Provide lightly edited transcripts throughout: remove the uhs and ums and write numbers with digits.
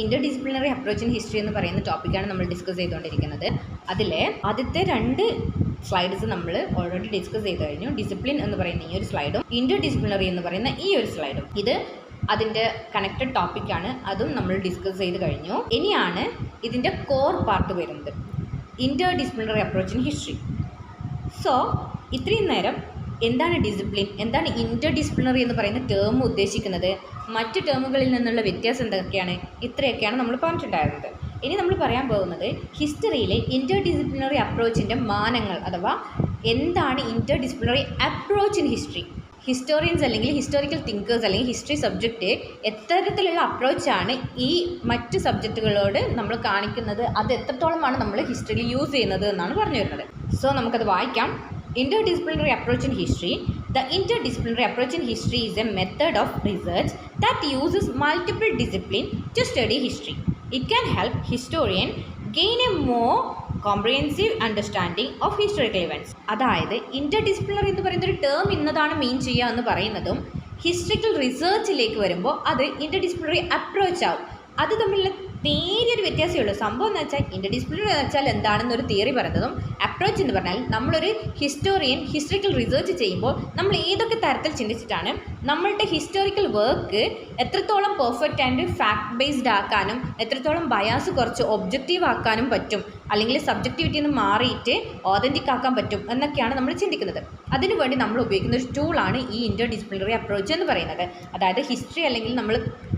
Inter disciplinary approach in history എന്ന് പറയുന്ന ടോപ്പിക്കാണ് നമ്മൾ ഡിസ്കസ് ചെയ്തുകൊണ്ടിരിക്കുന്നത്. അതിലെ ആദ്യത്തെ 2 സ്ലൈഡ്സ് നമ്മൾ ഓൾറെഡി ഡിസ്കസ് ചെയ്ത് കഴിഞ്ഞു. ഡിസിപ്ലിൻ എന്ന് പറയുന്ന ഈ ഒരു സ്ലൈഡും ഇന്റർ ഡിസിപ്ലിനറി എന്ന് പറയുന്ന ഈ ഒരു സ്ലൈഡും ഇത് അതിൻ്റെ കണക്റ്റഡ് ടോപ്പിക്കാണ്. അതും നമ്മൾ ഡിസ്കസ് ചെയ്ത് കഴിഞ്ഞു. ഇനിയാണ് ഇതിൻ്റെ കോർ പാർട്ട് വരുന്നത്, Inter disciplinary approach in history. So ഇത്രയും നേരം എന്താണ് ഡിസിപ്ലിൻ, എന്താണ് ഇന്റർ ഡിസിപ്ലിനറി എന്ന് പറയുന്ന ടേം ഉദ്ദേശിക്കുന്നത്, മറ്റ് ടേമുകളിൽ നിന്നുള്ള വ്യത്യാസം എന്തൊക്കെയാണ്, ഇത്രയൊക്കെയാണ് നമ്മൾ പറഞ്ഞിട്ടുണ്ടായിരുന്നത്. ഇനി നമ്മൾ പറയാൻ പോകുന്നത് ഹിസ്റ്ററിയിലെ ഇന്റർ ഡിസിപ്ലിനറി അപ്രോച്ചിൻ്റെ മാനങ്ങൾ, അഥവാ എന്താണ് Inter disciplinary approach in history. Historians അല്ലെങ്കിൽ ഹിസ്റ്റോറിക്കൽ തിങ്കേഴ്സ് അല്ലെങ്കിൽ ഹിസ്റ്ററി സബ്ജക്റ്റ് എത്തരത്തിലുള്ള അപ്രോച്ചാണ് ഈ മറ്റ് സബ്ജക്റ്റുകളോട് നമ്മൾ കാണിക്കുന്നത്, അത് എത്രത്തോളമാണ് നമ്മൾ ഹിസ്റ്ററിയിൽ യൂസ് ചെയ്യുന്നത് എന്നാണ് പറഞ്ഞു വരുന്നത്. സോ നമുക്കത് വായിക്കാം. Interdisciplinary approach in history. The interdisciplinary approach in history is a method of research that uses multiple disciplines to study history. It can help historians gain a more comprehensive understanding of historical events. അതായത് interdisciplinary എന്ന് പറയുന്ന ഒരു term ഇന്നതാണ് മീൻ ചെയ്യുക എന്ന് പറയുന്നതും historical റിസർച്ചിലേക്ക് വരുമ്പോൾ അത് interdisciplinary അപ്രോച്ച് ആവും. അത് തമ്മിലുള്ള നേരിയൊരു വ്യത്യാസമേ ഉള്ളൂ. സംഭവം എന്ന് വെച്ചാൽ ഇന്റർഡിസിപ്ലിനറി എന്ന് വെച്ചാൽ എന്താണെന്നൊരു തിയറി പറയുന്നതും അപ്രോച്ച് എന്ന് പറഞ്ഞാൽ നമ്മളൊരു ഹിസ്റ്റോറിയൻ ഹിസ്റ്ററിക്കൽ റിസർച്ച് ചെയ്യുമ്പോൾ നമ്മൾ ഏതൊക്കെ തരത്തിൽ ചിന്തിച്ചിട്ടാണ് നമ്മളുടെ ഹിസ്റ്റോറിക്കൽ വർക്ക് എത്രത്തോളം പെർഫെക്റ്റ് ആൻഡ് ഫാക്ട് ബേസ്ഡ് ആക്കാനും എത്രത്തോളം ബയാസ് കുറച്ച് ഒബ്ജക്റ്റീവ് ആക്കാനും പറ്റും, അല്ലെങ്കിൽ സബ്ജക്റ്റിവിറ്റിയിൽ നിന്ന് മാറിയിട്ട് ഓതൻറ്റിക് ആക്കാൻ പറ്റും എന്നൊക്കെയാണ് നമ്മൾ ചിന്തിക്കുന്നത്. അതിനുവേണ്ടി നമ്മൾ ഉപയോഗിക്കുന്ന ഒരു ടൂളാണ് ഈ ഇന്റർ ഡിസിപ്ലിനറി അപ്രോച്ച് എന്ന് പറയുന്നത്. അതായത് ഹിസ്റ്ററി അല്ലെങ്കിൽ നമ്മൾ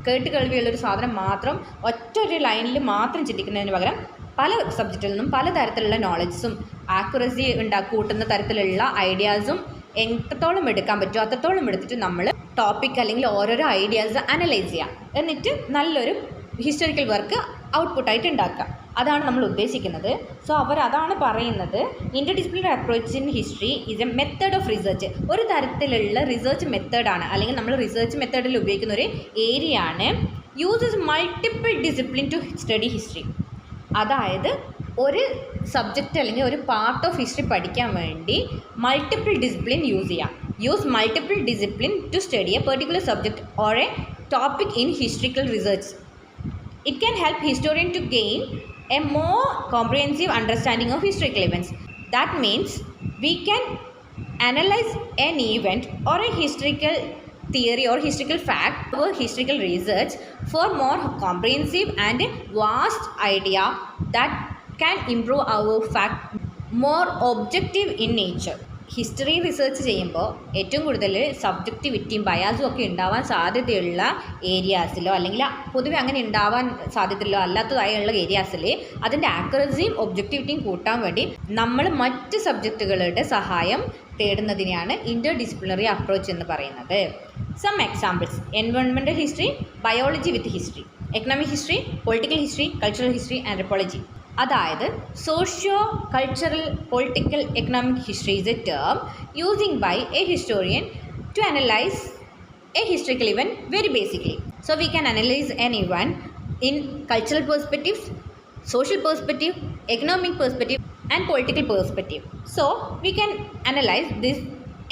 കേട്ടുകേൾവിയുള്ളൊരു സാധനം മാത്രം ഒറ്റൊരു ലൈനിൽ മാത്രം ചിന്തിക്കുന്നതിന് പകരം പല സബ്ജക്റ്റിൽ നിന്നും പലതരത്തിലുള്ള നോളജസും ആക്യുറസി കൂട്ടുന്ന തരത്തിലുള്ള ഐഡിയാസും എത്രത്തോളം എടുക്കാൻ പറ്റുമോ അത്രത്തോളം എടുത്തിട്ട് നമ്മൾ ടോപ്പിക് അല്ലെങ്കിൽ ഓരോരോ ഐഡിയാസ് അനലൈസ് ചെയ്യുക, എന്നിട്ട് നല്ലൊരു ഹിസ്റ്റോറിക്കൽ വർക്ക് ഔട്ട്പുട്ടായിട്ട് ഉണ്ടാക്കുക. അതാണ് നമ്മൾ ഉദ്ദേശിക്കുന്നത്. സോ അതാണ് പറയുന്നത്, Inter disciplinary approach in history is A method of research. ഒരു തരത്തിലുള്ള റിസർച്ച് മെത്തേഡാണ്, അല്ലെങ്കിൽ നമ്മൾ റിസർച്ച് മെത്തേഡിൽ ഉപയോഗിക്കുന്ന ഒരു ഏരിയ ആണ്. Uses multiple discipline to study history. അതായത് ഒരു സബ്ജക്റ്റ് അല്ലെങ്കിൽ ഒരു പാർട്ട് ഓഫ് ഹിസ്റ്ററി പഠിക്കാൻ വേണ്ടി മൾട്ടിപ്പിൾ ഡിസിപ്ലിൻ യൂസ് ചെയ്യാം. Use multiple discipline to study a particular subject or a topic in historical research. It can help historians to gain a more comprehensive understanding of historical events. That means we can analyze an event or a historical theory or historical fact or historical research for more comprehensive and vast idea that can improve our fact more objective in nature. History research ചെയ്യുമ്പോൾ ഏറ്റവും കൂടുതൽ സബ്ജക്റ്റിവിറ്റിയും ബയാസും ഒക്കെ ഉണ്ടാവാൻ സാധ്യതയുള്ള ഏരിയാസിലോ അല്ലെങ്കിൽ പൊതുവെ അങ്ങനെ ഉണ്ടാവാൻ സാധ്യതയില്ലോ അല്ലാത്തതായുള്ള ഏരിയാസിൽ അതിൻ്റെ ആക്യുറസിയും ഒബ്ജക്റ്റിവിറ്റിയും കൂട്ടാൻ വേണ്ടി നമ്മൾ മറ്റ് സബ്ജക്റ്റുകളുടെ സഹായം തേടുന്നതിനെയാണ് ഇന്റർ ഡിസിപ്ലിനറി അപ്രോച്ച് എന്ന് പറയുന്നത്. Some examples: environmental history, biology with history, economic history, political history, cultural history and anthropology. അതായത് socio cultural political economic history is a term using by a historian to analyse an historical event very basically. So we can analyse an event in cultural perspective, social perspective, economic perspective and political perspective. So we can analyze this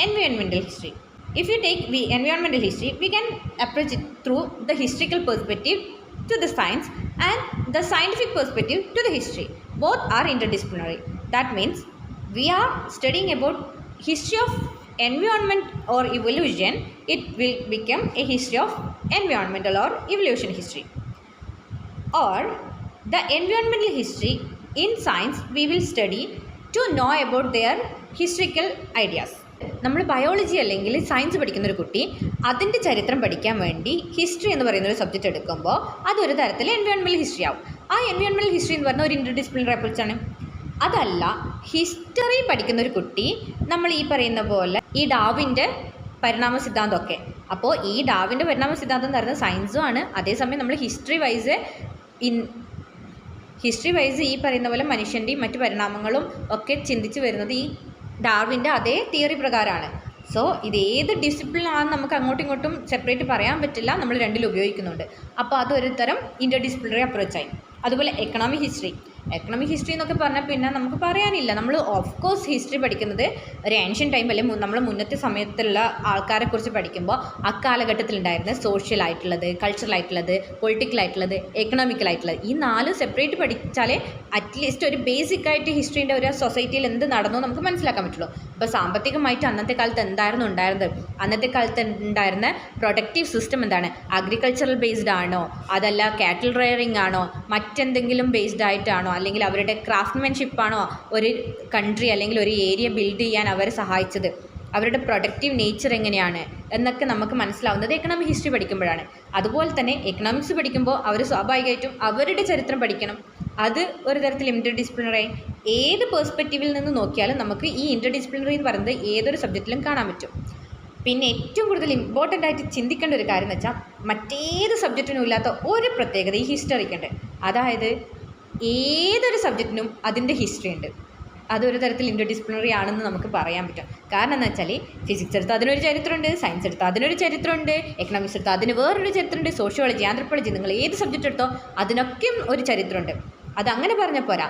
environmental history. If you take the environmental history, we can approach it through the historical perspective to the science and the scientific perspective to the history. Both are interdisciplinary. That means we are studying about history of environment or evolution. It will become a history of environmental or evolution history. Or the environmental history in science we will study to know about their historical ideas. നമ്മൾ biology അല്ലെങ്കിൽ science പഠിക്കുന്ന ഒരു കുട്ടി അതിൻ്റെ ചരിത്രം പഠിക്കാൻ വേണ്ടി history എന്ന് പറയുന്ന ഒരു സബ്ജക്റ്റ് എടുക്കുമ്പോൾ അതൊരു തരത്തിൽ എൻവയോൺമെൻറ്റൽ ഹിസ്റ്ററി ആവും. ആ എൻവയോൺമെൻറ്റൽ ഹിസ്റ്ററി എന്ന് പറഞ്ഞാൽ ഒരു ഇന്റർ ഡിസിപ്ലിനറി അപ്രോച്ചാണ്. അതല്ല, ഹിസ്റ്ററി പഠിക്കുന്ന ഒരു കുട്ടി നമ്മൾ ഈ പറയുന്ന പോലെ ഈ ഡാർവിൻ്റെ പരിണാമ സിദ്ധാന്തമൊക്കെ, അപ്പോൾ ഈ ഡാർവിൻ്റെ പരിണാമ സിദ്ധാന്തം എന്ന് പറയുന്നത് സയൻസും ആണ്. അതേസമയം നമ്മൾ ഹിസ്റ്ററി വൈസ് ഈ പറയുന്ന പോലെ മനുഷ്യൻ്റെയും മറ്റു പരിണാമങ്ങളും ഒക്കെ ചിന്തിച്ച് വരുന്നത് ഈ ഡാർവിൻ്റെ അതേ തിയറി പ്രകാരമാണ്. സോ ഇത് ഏത് ഡിസിപ്ലിൻ ആണെന്ന് നമുക്ക് അങ്ങോട്ടും ഇങ്ങോട്ടും സെപ്പറേറ്റ് പറയാൻ പറ്റില്ല, നമ്മൾ രണ്ടിലും ഉപയോഗിക്കുന്നുണ്ട്. അപ്പോൾ അതൊരു തരം ഇന്റർ ഡിസിപ്ലിനറി അപ്രോച്ചായി. അതുപോലെ എക്കണോമിക് ഹിസ്റ്ററി എക്കണോമിക് ഹിസ്റ്ററി എന്നൊക്കെ പറഞ്ഞാൽ പിന്നെ നമുക്ക് പറയാനില്ല. നമ്മൾ ഓഫ് കോഴ്സ് ഹിസ്റ്ററി പഠിക്കുന്നത് ഒരു ഏൻഷ്യൻ ടൈം അല്ലെങ്കിൽ നമ്മൾ മുന്നത്തെ സമയത്തുള്ള ആൾക്കാരെ കുറിച്ച് പഠിക്കുമ്പോൾ അക്കാലഘട്ടത്തിലുണ്ടായിരുന്ന സോഷ്യൽ ആയിട്ടുള്ളത്, കൾച്ചറൽ ആയിട്ടുള്ളത്, പൊളിറ്റിക്കൽ ആയിട്ടുള്ളത്, എക്കണോമിക്കൽ ആയിട്ടുള്ളത്, ഈ 4 സെപ്പറേറ്റ് പഠിച്ചാലേ അറ്റ്ലീസ്റ്റ് ഒരു ബേസിക് ആയിട്ട് ഹിസ്റ്ററീൻ്റെ ഒരു സൊസൈറ്റിയിൽ എന്ത് നടന്നോ നമുക്ക് മനസ്സിലാക്കാൻ പറ്റുള്ളൂ. അപ്പോൾ സാമ്പത്തികമായിട്ട് അന്നത്തെ കാലത്ത് എന്തായിരുന്നു ഉണ്ടായിരുന്നത്, അന്നത്തെ കാലത്ത് ഉണ്ടായിരുന്ന പ്രൊഡക്റ്റീവ് സിസ്റ്റം എന്താണ്, അഗ്രികൾച്ചറൽ ബേസ്ഡ് ആണോ, അതല്ല കാറ്റിൽ റെയറിങ് ആണോ, മറ്റെന്തെങ്കിലും ബേസ്ഡ് ആയിട്ടാണോ, അല്ലെങ്കിൽ അവരുടെ ക്രാഫ്റ്റ്മാൻഷിപ്പാണോ ഒരു കൺട്രി അല്ലെങ്കിൽ ഒരു ഏരിയ ബിൽഡ് ചെയ്യാൻ അവരെ സഹായിച്ചത്, അവരുടെ പ്രൊഡക്റ്റീവ് നേച്ചർ എങ്ങനെയാണ് എന്നൊക്കെ നമുക്ക് മനസ്സിലാവുന്നത് എക്കണോമിക് ഹിസ്റ്ററി പഠിക്കുമ്പോഴാണ്. അതുപോലെ തന്നെ എക്കണോമിക്സ് പഠിക്കുമ്പോൾ അവർ സ്വാഭാവികമായിട്ടും അവരുടെ ചരിത്രം പഠിക്കണം. അത് ഒരു തരത്തിൽ ഇൻ്റർ ഡിസിപ്ലിനറി, ഏത് പേഴ്സ്പെക്റ്റീവിൽ നിന്ന് നോക്കിയാലും നമുക്ക് ഈ ഇൻ്റർ ഡിസിപ്ലിനറി എന്ന് പറയുന്നത് ഏതൊരു സബ്ജക്റ്റിലും കാണാൻ പറ്റും. പിന്നെ ഏറ്റവും കൂടുതൽ ഇമ്പോർട്ടൻ്റ് ആയിട്ട് ചിന്തിക്കേണ്ട ഒരു കാര്യം എന്ന് വെച്ചാൽ മറ്റേത് സബ്ജക്റ്റിനും ഇല്ലാത്ത ഒരു പ്രത്യേകത ഈ ഹിസ്റ്ററിക്കുണ്ട്. അതായത് ഏതൊരു സബ്ജക്റ്റിനും അതിൻ്റെ ഹിസ്റ്ററി ഉണ്ട്. അതൊരു തരത്തിൽ ഇൻ്റർ ഡിസിപ്ലിനറി ആണെന്ന് നമുക്ക് പറയാൻ പറ്റും. കാരണം എന്ന് വെച്ചാൽ ഫിസിക്സ് എടുത്താൽ അതിനൊരു ചരിത്രമുണ്ട്, സയൻസ് എടുത്താൽ അതിനൊരു ചരിത്രമുണ്ട്, എക്കണോമിക്സ് എടുത്താൽ അതിന് വേറൊരു ചരിത്രമുണ്ട്, സോഷ്യോളജി, ആന്ത്രപ്പോളജി, നിങ്ങൾ ഏത് സബ്ജക്റ്റ് എടുത്തോ അതിനൊക്കെയും ഒരു ചരിത്രമുണ്ട്. അതങ്ങനെ പറഞ്ഞാൽ പോരാ.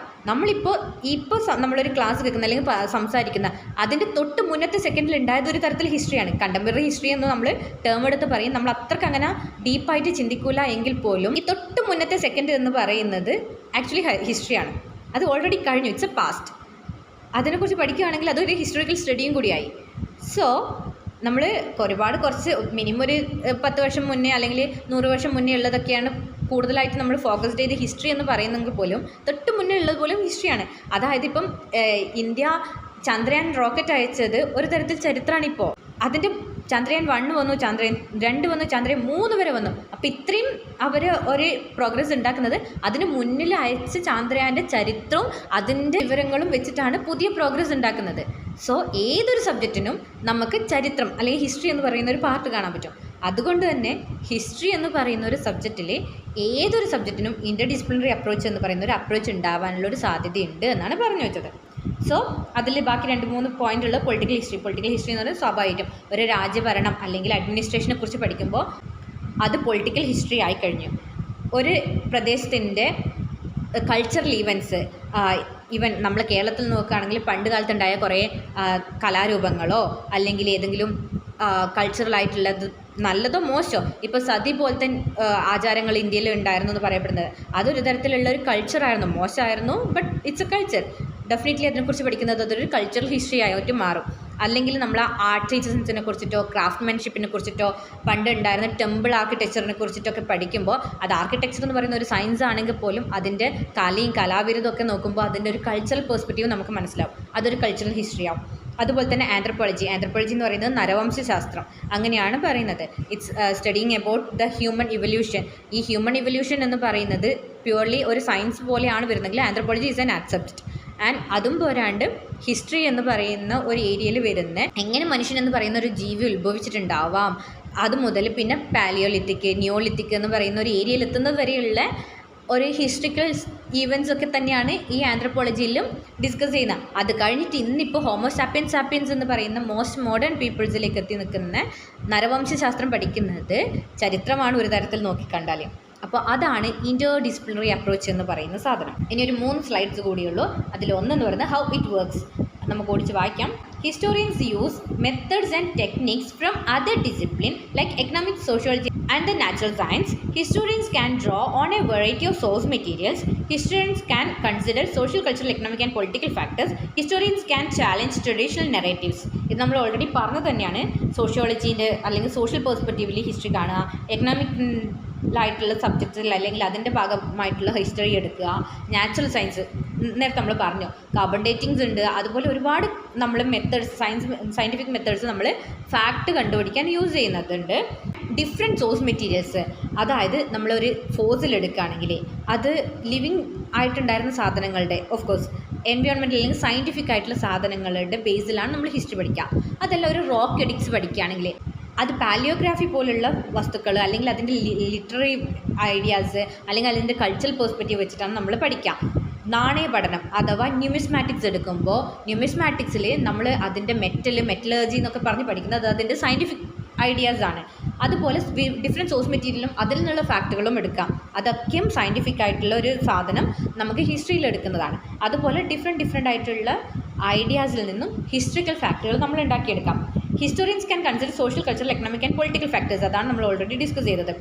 ഇപ്പോൾ നമ്മളൊരു ക്ലാസ് കേൾക്കുന്ന അല്ലെങ്കിൽ സംസാരിക്കുന്ന അതിൻ്റെ തൊട്ട് മുന്നത്തെ സെക്കൻഡിൽ ഉണ്ടായത് ഒരു തരത്തിൽ ഹിസ്റ്ററിയാണ്. കണ്ടംപററി ഹിസ്റ്ററി എന്ന് നമ്മൾ ടേം എടുത്ത് പറയും. നമ്മൾ അത്രയ്ക്ക് അങ്ങനെ ഡീപ്പായിട്ട് ചിന്തിക്കില്ല എങ്കിൽ പോലും ഈ തൊട്ട് മുന്നത്തെ സെക്കൻഡ് എന്ന് പറയുന്നത് ആക്ച്വലി ഹിസ്റ്ററിയാണ്. അത് ഓൾറെഡി കഴിഞ്ഞു, ഇറ്റ്സ് എ പാസ്റ്റ്. അതിനെക്കുറിച്ച് പഠിക്കുകയാണെങ്കിൽ അതൊരു ഹിസ്റ്റോറിക്കൽ സ്റ്റഡിയും കൂടിയായി. സോ നമ്മൾ കുറച്ച് മിനിമം ഒരു 10 വർഷം മുന്നേ അല്ലെങ്കിൽ 100 വർഷം മുന്നേ ഉള്ളതൊക്കെയാണ് കൂടുതലായിട്ട് നമ്മൾ ഫോക്കസ് ചെയ്ത് ഹിസ്റ്ററി എന്ന് പറയുന്നെങ്കിൽ പോലും തൊട്ട് മുന്നേ ഉള്ളത് പോലും ഹിസ്റ്ററിയാണ്. അതായത് ഇപ്പം ഇന്ത്യ ചന്ദ്രയാൻ റോക്കറ്റ് അയച്ചത് ഒരു തരത്തിൽ ചരിത്രമാണിപ്പോൾ. അതിൻ്റെ ചന്ദ്രയാൻ 1 വന്നു, ചന്ദ്രയാൻ 2 വന്നു, ചന്ദ്രയാൻ 3 വരെ വന്നു. അപ്പോൾ ഇത്രയും അവർ ഒരു പ്രോഗ്രസ് ഉണ്ടാക്കുന്നത് അതിന് മുന്നിൽ അയച്ച ചന്ദ്രയാൻ്റെ ചരിത്രവും അതിൻ്റെ വിവരങ്ങളും വെച്ചിട്ടാണ് പുതിയ പ്രോഗ്രസ് ഉണ്ടാക്കുന്നത്. സോ ഏതൊരു സബ്ജക്റ്റിനും നമുക്ക് ചരിത്രം അല്ലെങ്കിൽ ഹിസ്റ്ററി എന്ന് പറയുന്ന ഒരു പാർട്ട് കാണാൻ പറ്റും. അതുകൊണ്ട് തന്നെ ഹിസ്റ്ററി എന്ന് പറയുന്ന ഒരു സബ്ജക്റ്റിൽ ഏതൊരു സബ്ജക്റ്റിനും ഇൻ്റർ ഡിസിപ്ലിനറി അപ്രോച്ച് എന്ന് പറയുന്ന ഒരു അപ്രോച്ച് ഉണ്ടാവാനുള്ളൊരു സാധ്യതയുണ്ട് എന്നാണ് പറഞ്ഞു വെച്ചത്. സോ അതിൽ ബാക്കി 2-3 പോയിൻ്റുള്ള പൊളിറ്റിക്കൽ ഹിസ്റ്ററി എന്ന് പറയുന്നത് സ്വാഭാവികം ഒരു രാജ്യഭരണം അല്ലെങ്കിൽ അഡ്മിനിസ്ട്രേഷനെ കുറിച്ച് പഠിക്കുമ്പോൾ അത് പൊളിറ്റിക്കൽ ഹിസ്റ്ററി ആയിക്കഴിഞ്ഞു. ഒരു പ്രദേശത്തിൻ്റെ കൾച്ചറൽ ഈവൻസ്, ഈവൻ നമ്മൾ കേരളത്തിൽ നോക്കുകയാണെങ്കിൽ പണ്ട് കാലത്തുണ്ടായ കുറേ കലാരൂപങ്ങളോ അല്ലെങ്കിൽ ഏതെങ്കിലും കൾച്ചറലായിട്ടുള്ളത് നല്ലതോ മോശമോ, ഇപ്പോൾ സതി പോലത്തെ ആചാരങ്ങൾ ഇന്ത്യയിൽ ഉണ്ടായിരുന്നു എന്ന് പറയപ്പെടുന്നത് അതൊരു തരത്തിലുള്ള ഒരു കൾച്ചറായിരുന്നു. മോശമായിരുന്നു, but it's A culture. Definitely അതിനെക്കുറിച്ച് പഠിക്കുന്നത് അതൊരു കൾച്ചറൽ ഹിസ്റ്ററി ആയിട്ട് മാറും. അല്ലെങ്കിൽ നമ്മൾ ആർട്ടിസൻസിനെ കുറിച്ചിട്ടോ ക്രാഫ്റ്റ്മാൻഷിപ്പിനെ കുറിച്ചിട്ടോ പണ്ട് ഉണ്ടായിരുന്ന ടെമ്പിൾ ആർക്കിടെക്ചറിനെ കുറിച്ചിട്ടൊക്കെ പഠിക്കുമ്പോൾ അത് ആർക്കിടെക്ചർ എന്ന് പറയുന്ന ഒരു സയൻസ് ആണെങ്കിൽ പോലും അതിൻ്റെ കലയും കലാവിരുദ്ധമൊക്കെ നോക്കുമ്പോൾ അതിൻ്റെ ഒരു കൾച്ചറൽ പെർസ്പെക്റ്റീവ് നമുക്ക് മനസ്സിലാവും. അതൊരു കൾച്ചറൽ ഹിസ്റ്ററി ആവും. അതുപോലെ തന്നെ ആന്ത്രപ്പോളജി എന്ന് പറയുന്നത് നരവംശാസ്ത്രം അങ്ങനെയാണ് പറയുന്നത്. It's studying about the human evolution. ഈ ഹ്യൂമൻ ഇവല്യൂഷൻ എന്ന് പറയുന്നത് പ്യുവർലി ഒരു സയൻസ് പോലെയാണ് വരുന്നതെങ്കിൽ anthropology is an subject. And അതും പോരാണ്ട് ഹിസ്റ്ററി എന്ന് പറയുന്ന ഒരു ഏരിയയിൽ വരുന്ന എങ്ങനെ മനുഷ്യൻ എന്ന് പറയുന്ന ഒരു ജീവി ഉത്ഭവിച്ചിട്ടുണ്ടാവാം അത് മുതൽ പിന്നെ പാലിയോലിത്തിക്, നിയോലിത്തിക് എന്ന് പറയുന്ന ഒരു ഏരിയയിൽ എത്തുന്നത് വരെയുള്ള ഒരു ഹിസ്റ്ററിക്കൽ ഈവൻസ് ഒക്കെ തന്നെയാണ് ഈ ആന്ത്രപ്പോളജിയിലും ഡിസ്കസ് ചെയ്യുന്നത്. അത് കഴിഞ്ഞിട്ട് ഇന്നിപ്പോൾ ഹോമോസാപ്പിയൻസ് എന്ന് പറയുന്ന മോസ്റ്റ് മോഡേൺ പീപ്പിൾസിലേക്ക് എത്തി നിൽക്കുന്ന നരവംശാസ്ത്രം പഠിക്കുന്നത് ചരിത്രമാണ് ഒരു തരത്തിൽ നോക്കിക്കണ്ടാൽ. അപ്പോൾ അതാണ് ഇൻ്റർ ഡിസിപ്ലിനറി അപ്രോച്ച് എന്ന് പറയുന്ന സാധനം. ഇനി ഒരു 3 സ്ലൈഡ്സ് കൂടിയുള്ളൂ. അതിലൊന്നെന്ന് പറയുന്നത് ഹൗ ഇറ്റ് വർക്ക്സ്. നമുക്ക് ഓടിച്ച് വായിക്കാം. Historians use methods and techniques from other discipline like economics, sociology and the natural science. Historians can draw on a variety of source materials. Historians can consider social, cultural, economic and political factors. Historians can challenge traditional narratives. ഇത് നമ്മൾ already പറഞ്ഞു തന്നെയാണ്. സോഷ്യോളജീൻ്റെ അല്ലെങ്കിൽ social പെർസ്പെക്റ്റീവിൽ history കാണുക, എക്കണോമിക്കലായിട്ടുള്ള സബ്ജക്ട്സിൽ അല്ലെങ്കിൽ അതിൻ്റെ ഭാഗമായിട്ടുള്ള history എടുക്കുക, നാച്ചുറൽ സയൻസ് നേരത്തെ നമ്മൾ പറഞ്ഞു, കാർബൺ ഡേറ്റിങ്സ് ഉണ്ട്. അതുപോലെ ഒരുപാട് നമ്മൾ മെത്തേഡ്സ് സയൻറ്റിഫിക് മെത്തേഡ്സ് നമ്മൾ ഫാക്റ്റ് കണ്ടുപിടിക്കാൻ യൂസ് ചെയ്യുന്നുണ്ട്. ഡിഫറെൻറ്റ് സോഴ്സ് മെറ്റീരിയൽസ്, അതായത് നമ്മളൊരു ഫോസിൽ എടുക്കുകയാണെങ്കിൽ അത് ലിവിങ് ആയിട്ടുണ്ടായിരുന്ന സാധനങ്ങളുടെ ഓഫ് കോഴ്സ് എൻവയോൺമെൻറ്റൽ അല്ലെങ്കിൽ സയൻറ്റിഫിക് ആയിട്ടുള്ള സാധനങ്ങളുടെ ബേസിലാണ് നമ്മൾ ഹിസ്റ്ററി പഠിക്കുക. അതല്ല ഒരു റോക്ക് എഡിക്സ് പഠിക്കുകയാണെങ്കിൽ അത് പാലിയോഗ്രാഫി പോലുള്ള വസ്തുക്കൾ അല്ലെങ്കിൽ അതിൻ്റെ ലിറ്റററി ഐഡിയാസ് അല്ലെങ്കിൽ അതിൻ്റെ കൾച്ചറൽ പെർസ്പെക്റ്റീവ് വെച്ചിട്ടാണ് നമ്മൾ പഠിക്കുക. നാണയ പഠനം അഥവാ ന്യൂമിസ്മാറ്റിക്സ് എടുക്കുമ്പോൾ ന്യൂമിസ്മാറ്റിക്സിൽ നമ്മൾ അതിൻ്റെ മെറ്റലർജി എന്നൊക്കെ പറഞ്ഞ് പഠിക്കുന്നത് അതിൻ്റെ സയൻറ്റിഫിക് ഐഡിയാസാണ്. അതുപോലെ ഡിഫറെൻറ്റ് സോഴ്സ് മെറ്റീരിയലും അതിൽ നിന്നുള്ള ഫാക്റ്റുകളും എടുക്കാം. അതൊക്കെയും സയൻറ്റിഫിക് ആയിട്ടുള്ള ഒരു സാധനം നമുക്ക് ഹിസ്റ്ററിയിൽ എടുക്കുന്നതാണ്. അതുപോലെ ഡിഫറെൻ്റ് ആയിട്ടുള്ള ഐഡിയാസിൽ നിന്നും ഹിസ്റ്ററിക്കൽ ഫാക്റ്റുകൾ നമ്മൾ ഉണ്ടാക്കിയെടുക്കാം. Historians can consider social, cultural, economic and political factors. അതാണ് നമ്മൾ ഓൾറെഡി ഡിസ്കസ് ചെയ്തത്.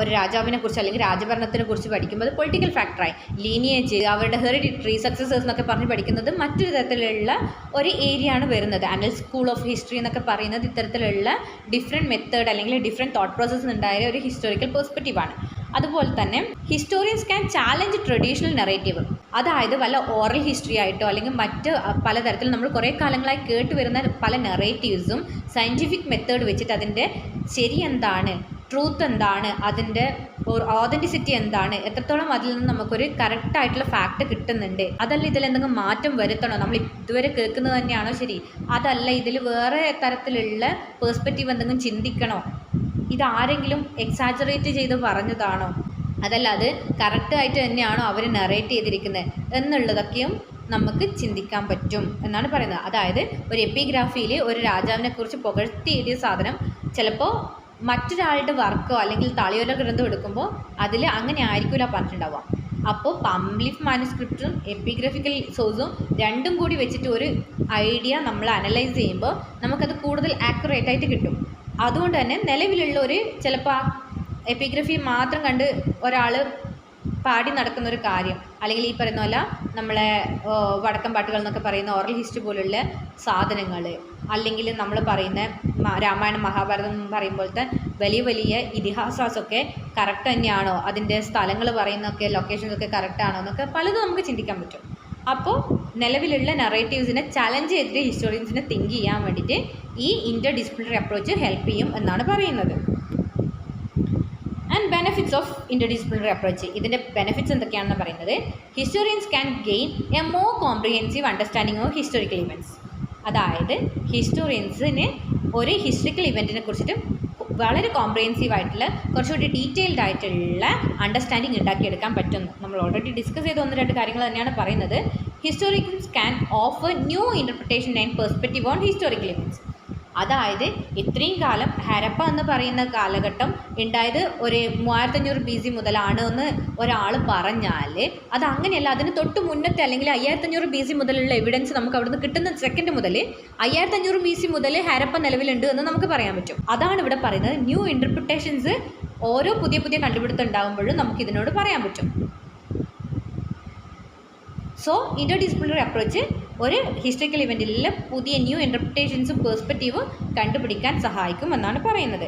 ഒരു രാജാവിനെ കുറിച്ച് അല്ലെങ്കിൽ രാജഭരണത്തിനെ കുറിച്ച് പഠിക്കുമ്പോൾ അത് പൊളിറ്റിക്കൽ ഫാക്ടറായി. ലീനിയേജ്, അവരുടെ ഹെറിഡിറ്ററി, സക്സസേഴ്സ് എന്നൊക്കെ പറഞ്ഞ് പഠിക്കുന്നത് മറ്റൊരു തരത്തിലുള്ള ഒരു ഏരിയ ആണ് വരുന്നത്. അനൽ സ്കൂൾ ഓഫ് ഹിസ്റ്ററി എന്നൊക്കെ പറയുന്നത് ഇത്തരത്തിലുള്ള ഡിഫറെൻറ്റ് മെത്തേഡ് അല്ലെങ്കിൽ ഡിഫറെൻറ്റ് തോട്ട് പ്രോസസ്സ് ഉണ്ടായ ഒരു ഹിസ്റ്റോറിക്കൽ പെർസ്പെക്റ്റീവാണ്. അതുപോലെ തന്നെ historians can challenge traditional narrative. അതായത് വല്ല ഓറൽ ഹിസ്റ്ററി ആയിട്ടോ അല്ലെങ്കിൽ മറ്റ് പലതരത്തിൽ നമ്മൾ കുറേ കാലങ്ങളായി കേട്ട് വരുന്ന പല നെറേറ്റീവ്സും സയൻറ്റിഫിക് മെത്തേഡ് വെച്ചിട്ട് അതിൻ്റെ ശരി എന്താണ്, ട്രൂത്ത് എന്താണ്, അതിൻ്റെ ഓതൻറ്റിസിറ്റി എന്താണ്, എത്രത്തോളം അതിൽ നിന്ന് നമുക്കൊരു കറക്റ്റായിട്ടുള്ള ഫാക്റ്റ് കിട്ടുന്നുണ്ട്, അതല്ല ഇതിൽ എന്തെങ്കിലും മാറ്റം വരുത്തണോ, നമ്മൾ ഇതുവരെ കേൾക്കുന്നത് തന്നെയാണോ ശരി, അതല്ല ഇതിൽ വേറെ തരത്തിലുള്ള പേഴ്സ്പെക്റ്റീവ് എന്തെങ്കിലും ചിന്തിക്കണോ, ഇതാരെങ്കിലും എക്സാജറേറ്റ് ചെയ്ത് പറഞ്ഞതാണോ, അതല്ല അത് കറക്റ്റായിട്ട് തന്നെയാണോ അവർ നറേറ്റ് ചെയ്തിരിക്കുന്നത് എന്നുള്ളതൊക്കെയും നമുക്ക് ചിന്തിക്കാൻ പറ്റും എന്നാണ് പറയുന്നത്. അതായത് ഒരു എപ്പിഗ്രാഫിയിൽ ഒരു രാജാവിനെ കുറിച്ച് പുകഴ്ത്തി എഴുതിയ സാധനം ചിലപ്പോൾ മറ്റൊരാളുടെ വർക്കോ അല്ലെങ്കിൽ താളിയോല ഗ്രന്ഥം എടുക്കുമ്പോൾ അതിൽ അങ്ങനെ ആയിരിക്കില്ല പറഞ്ഞിട്ടുണ്ടാവുക. അപ്പോൾ പംപ്ലിഫ് മാനുസ്ക്രിപ്റ്റും എപ്പിഗ്രാഫിക്കൽ സോഴ്സും രണ്ടും കൂടി വെച്ചിട്ട് ഒരു ഐഡിയ നമ്മൾ അനലൈസ് ചെയ്യുമ്പോൾ നമുക്കത് കൂടുതൽ ആക്യുറേറ്റ് ആയിട്ട് കിട്ടും. അതുകൊണ്ട് തന്നെ നിലവിലുള്ള ഒരു ചിലപ്പോൾ ആ എപ്പിഗ്രഫി മാത്രം കണ്ട് ഒരാൾ പാടി നടക്കുന്ന ഒരു കാര്യം, അല്ലെങ്കിൽ ഈ പറയുന്ന പോലെ നമ്മളെ വടക്കം പാട്ടുകൾ എന്നൊക്കെ പറയുന്ന ഓറൽ ഹിസ്റ്ററി പോലുള്ള സാധനങ്ങൾ, അല്ലെങ്കിൽ നമ്മൾ പറയുന്ന രാമായണം മഹാഭാരതം എന്ന് പറയുമ്പോഴത്തെ വലിയ വലിയ ഇതിഹാസമൊക്കെ കറക്റ്റ് തന്നെയാണോ, അതിൻ്റെ സ്ഥലങ്ങൾ പറയുന്നതൊക്കെ ലൊക്കേഷൻസൊക്കെ കറക്റ്റാണോ എന്നൊക്കെ പലതും നമുക്ക് ചിന്തിക്കാൻ പറ്റും. അപ്പോൾ നിലവിലുള്ള നറേറ്റീവ്സിനെ ചലഞ്ച് ചെയ്തിട്ട് ഹിസ്റ്റോറിയൻസിനെ തിങ്ക് ചെയ്യാൻ വേണ്ടിയിട്ട് ഈ ഇൻ്റർ ഡിസിപ്ലിനറി അപ്രോച്ച് ഹെൽപ്പ് ചെയ്യും എന്നാണ് പറയുന്നത്. And benefits of inter disciplinary approach. ഇതിൻ്റെ ബെനിഫിറ്റ്സ് എന്തൊക്കെയാണെന്ന് പറയുന്നത്, historians can gain A more comprehensive understanding of historical events. അതായത് ഹിസ്റ്റോറിയൻസിന് ഒരു ഹിസ്റ്ററിക്കൽ ഇവൻറ്റിനെ കുറിച്ചിട്ട് വളരെ കോംപ്രിഹെൻസീവ് ആയിട്ടുള്ള കുറച്ചുകൂടി ഡീറ്റെയിൽഡ് ആയിട്ടുള്ള അണ്ടർസ്റ്റാൻഡിങ് ഉണ്ടാക്കിയെടുക്കാൻ പറ്റുന്നു. നമ്മൾ ഓൾറെഡി ഡിസ്കസ് ചെയ്ത 1-2 കാര്യങ്ങൾ തന്നെയാണ് പറയുന്നത്. Historians can offer new interpretation and perspective on historical events. അതായത് ഇത്രയും കാലം ഹരപ്പ എന്ന് പറയുന്ന കാലഘട്ടം ഉണ്ടായത് ഒരു 3500 BC മുതലാണ് എന്ന് ഒരാൾ പറഞ്ഞാൽ അത് അങ്ങനെയല്ല. അതിന് തൊട്ട് മുന്നത്തെ അല്ലെങ്കിൽ 5500 BC മുതലുള്ള എവിഡൻസ് നമുക്ക് അവിടുന്ന് കിട്ടുന്ന സെക്കൻഡ് മുതൽ 5500 BC മുതൽ ഹരപ്പ നിലവിലുണ്ട് എന്ന് നമുക്ക് പറയാൻ പറ്റും. അതാണ് ഇവിടെ പറയുന്നത്. ന്യൂ ഇൻ്റർപ്രിട്ടേഷൻസ് ഓരോ പുതിയ കണ്ടുപിടുത്തം ഉണ്ടാകുമ്പോഴും നമുക്ക് ഇതിനോട് പറയാൻ പറ്റും. സോ ഇൻ്റർ ഡിസിപ്ലിനറി അപ്രോച്ച് ഒരു ഹിസ്റ്ററിക്കൽ ഇവൻറ്റിൽ പുതിയ ന്യൂ ഇൻ്റർപ്രിട്ടേഷൻസും പേഴ്സ്പെക്റ്റീവും കണ്ടുപിടിക്കാൻ സഹായിക്കും എന്നാണ് പറയുന്നത്.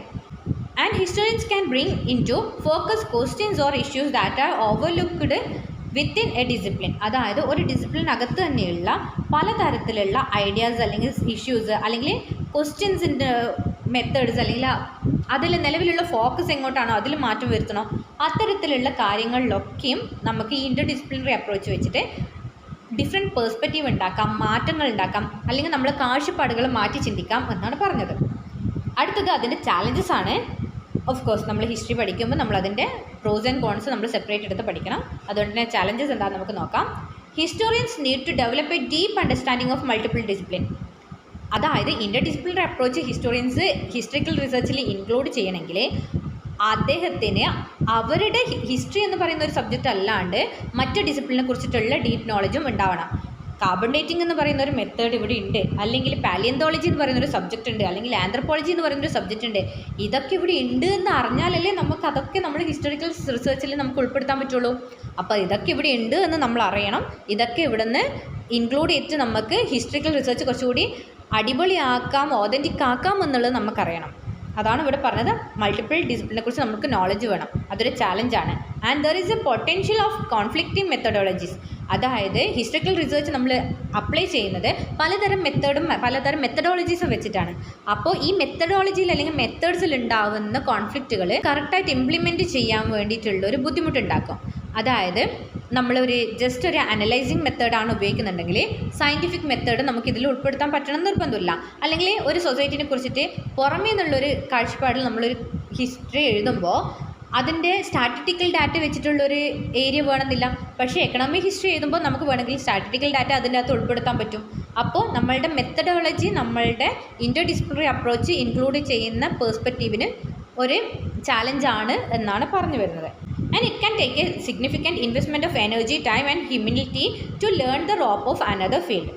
And historians can bring in to focus questions or issues that are overlooked within a discipline. അതായത് ഒരു ഡിസിപ്ലിനകത്ത് തന്നെയുള്ള പലതരത്തിലുള്ള ഐഡിയാസ് അല്ലെങ്കിൽ ഇഷ്യൂസ് അല്ലെങ്കിൽ ക്വസ്റ്റ്യൻസിൻ്റെ മെത്തേഡ്സ് അല്ലെങ്കിൽ അതിൽ നിലവിലുള്ള ഫോക്കസ് എങ്ങോട്ടാണോ അതിൽ മാറ്റം വരുത്തണോ അത്തരത്തിലുള്ള കാര്യങ്ങളിലൊക്കെയും നമുക്ക് ഈ ഇൻ്റർ ഡിസിപ്ലിനറി അപ്രോച്ച് വെച്ചിട്ട് ഡിഫറെൻറ്റ് പേഴ്സ്പെക്റ്റീവ് ഉണ്ടാക്കാം, മാറ്റങ്ങൾ ഉണ്ടാക്കാം, അല്ലെങ്കിൽ നമ്മൾ കാഴ്ചപ്പാടുകൾ മാറ്റി ചിന്തിക്കാം എന്നാണ് പറഞ്ഞത്. അടുത്തത് അതിൻ്റെ ചാലഞ്ചസ് ആണ്. ഓഫ് കോഴ്സ് നമ്മൾ ഹിസ്റ്ററി പഠിക്കുമ്പോൾ നമ്മൾ അതിൻ്റെ പ്രോസ് ആൻഡ് കോൺസ് നമ്മൾ സെപ്പറേറ്റ് എടുത്ത് പഠിക്കണം. അതുകൊണ്ട് തന്നെ ചാലഞ്ചസ് എന്താണെന്ന് നമുക്ക് നോക്കാം. Historians need to develop a deep understanding of multiple discipline. അതായത് inter disciplinary approach historians historical റിസർച്ചിൽ ഇൻക്ലൂഡ് ചെയ്യണമെങ്കിൽ അദ്ദേഹത്തിന് അവരുടെ ഹിസ്റ്ററി എന്ന് പറയുന്ന ഒരു സബ്ജക്റ്റ് അല്ലാണ്ട് മറ്റ് ഡിസിപ്ലിനെ കുറിച്ചിട്ടുള്ള ഡീപ്പ് നോളജും ഉണ്ടാവണം. കാർബൺ ഡേറ്റിംഗ് എന്ന് പറയുന്ന ഒരു മെത്തേഡ് ഇവിടെ ഉണ്ട്, അല്ലെങ്കിൽ പാലിയന്തോളജി എന്ന് പറയുന്ന ഒരു സബ്ജക്റ്റ് ഉണ്ട്, അല്ലെങ്കിൽ ആന്ത്രപ്പോളജി എന്ന് പറയുന്ന ഒരു സബ്ജക്റ്റ് ഉണ്ട്. ഇതൊക്കെ ഇവിടെ ഉണ്ട് എന്ന് അറിഞ്ഞാലല്ലേ നമുക്ക് അതൊക്കെ നമ്മൾ ഹിസ്റ്റോറിക്കൽ റിസർച്ചിൽ നമുക്ക് ഉൾപ്പെടുത്താൻ പറ്റുള്ളൂ. അപ്പോൾ ഇതൊക്കെ ഇവിടെ ഉണ്ട് എന്ന് നമ്മൾ അറിയണം. ഇതൊക്കെ ഇവിടെ നിന്ന് ഇൻക്ലൂഡ് ചെയ്തിട്ട് നമുക്ക് ഹിസ്റ്ററിക്കൽ റിസർച്ച് കുറച്ചുകൂടി അടിപൊളിയാക്കാം, ഓതൻറ്റിക് ആക്കാം എന്നുള്ളത് നമുക്കറിയണം. അതാണ് ഇവിടെ പറഞ്ഞത്. മൾട്ടിപ്പിൾ ഡിസിപ്ലിനെ കുറിച്ച് നമുക്ക് നോളജ് വേണം, അതൊരു ചാലഞ്ചാണ്. And there is a potential of conflicting methodologies. അതായത് ഹിസ്റ്ററിക്കൽ റിസർച്ച് നമ്മൾ അപ്ലൈ ചെയ്യുന്നത് പലതരം മെത്തഡോളജീസും വെച്ചിട്ടാണ്. അപ്പോൾ ഈ മെത്തഡോളജിയിൽ അല്ലെങ്കിൽ മെത്തേഡ്സിൽ ഉണ്ടാവുന്ന കോൺഫ്ലിക്റ്റുകൾ കറക്റ്റായിട്ട് ഇംപ്ലിമെൻറ്റ് ചെയ്യാൻ വേണ്ടിയിട്ടുള്ള ഒരു ബുദ്ധിമുട്ടുണ്ടാക്കും. അതായത് നമ്മളൊരു ജസ്റ്റ് ഒരു അനലൈസിങ് മെത്തേഡാണ് ഉപയോഗിക്കുന്നുണ്ടെങ്കിൽ സയൻറ്റിഫിക് മെത്തേഡ് നമുക്കിതിൽ ഉൾപ്പെടുത്താൻ പറ്റണം നിർബന്ധമില്ല. അല്ലെങ്കിൽ ഒരു സൊസൈറ്റിനെ കുറിച്ചിട്ട് പുറമേ നിന്നുള്ളൊരു കാഴ്ചപ്പാടിൽ നമ്മളൊരു ഹിസ്റ്ററി എഴുതുമ്പോൾ അതിൻ്റെ സ്റ്റാറ്റിസ്റ്റിക്കൽ ഡാറ്റ വെച്ചിട്ടുള്ളൊരു ഏരിയ വേണമെന്നില്ല. പക്ഷേ എക്കണോമിക് ഹിസ്റ്ററി എഴുതുമ്പോൾ നമുക്ക് വേണമെങ്കിൽ സ്റ്റാറ്റിസ്റ്റിക്കൽ ഡാറ്റ അതിൻ്റെ അകത്ത് ഉൾപ്പെടുത്താൻ പറ്റും. അപ്പോൾ നമ്മളുടെ മെത്തഡോളജി നമ്മളുടെ ഇൻ്റർ ഡിസിപ്ലിനറി അപ്രോച്ച് ഇൻക്ലൂഡ് ചെയ്യുന്ന പേഴ്സ്പെക്റ്റീവിന് ഒരു ചാലഞ്ചാണ് എന്നാണ് പറഞ്ഞു വരുന്നത്. And it can take a significant investment of energy, time and humility to learn the rope of another field.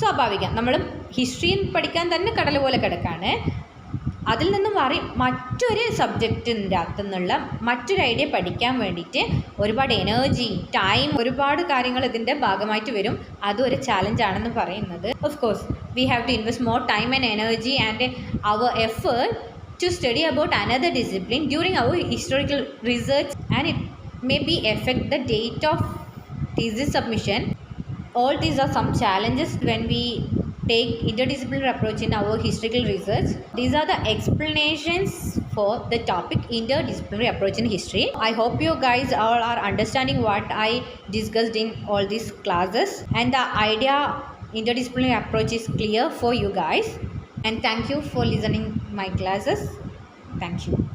സ്വാഭാവികം, നമ്മൾ ഹിസ്റ്ററി പഠിക്കാൻ തന്നെ കടൽ പോലെ കിടക്കാണ്. അതിൽ നിന്നും മാറി മറ്റൊരു സബ്ജക്റ്റിൻ്റെ അകത്തു നിന്നുള്ള മറ്റൊരു ഐഡിയ പഠിക്കാൻ വേണ്ടിയിട്ട് ഒരുപാട് എനർജി, ടൈം, ഒരുപാട് കാര്യങ്ങൾ ഇതിൻ്റെ ഭാഗമായിട്ട് വരും. അതും ഒരു ചാലഞ്ചാണെന്ന് പറയുന്നത്. Of course we have to invest more time and energy and our effort to study about another discipline during our historical research, and it may be affect the date of thesis submission. All these are some challenges when we take interdisciplinary approach in our historical research. These are the explanations for the topic interdisciplinary approach in history. I hope you guys all are understanding what I discussed in all these classes, and the idea interdisciplinary approach is clear for you guys. And thank you for listening my classes. Thank you.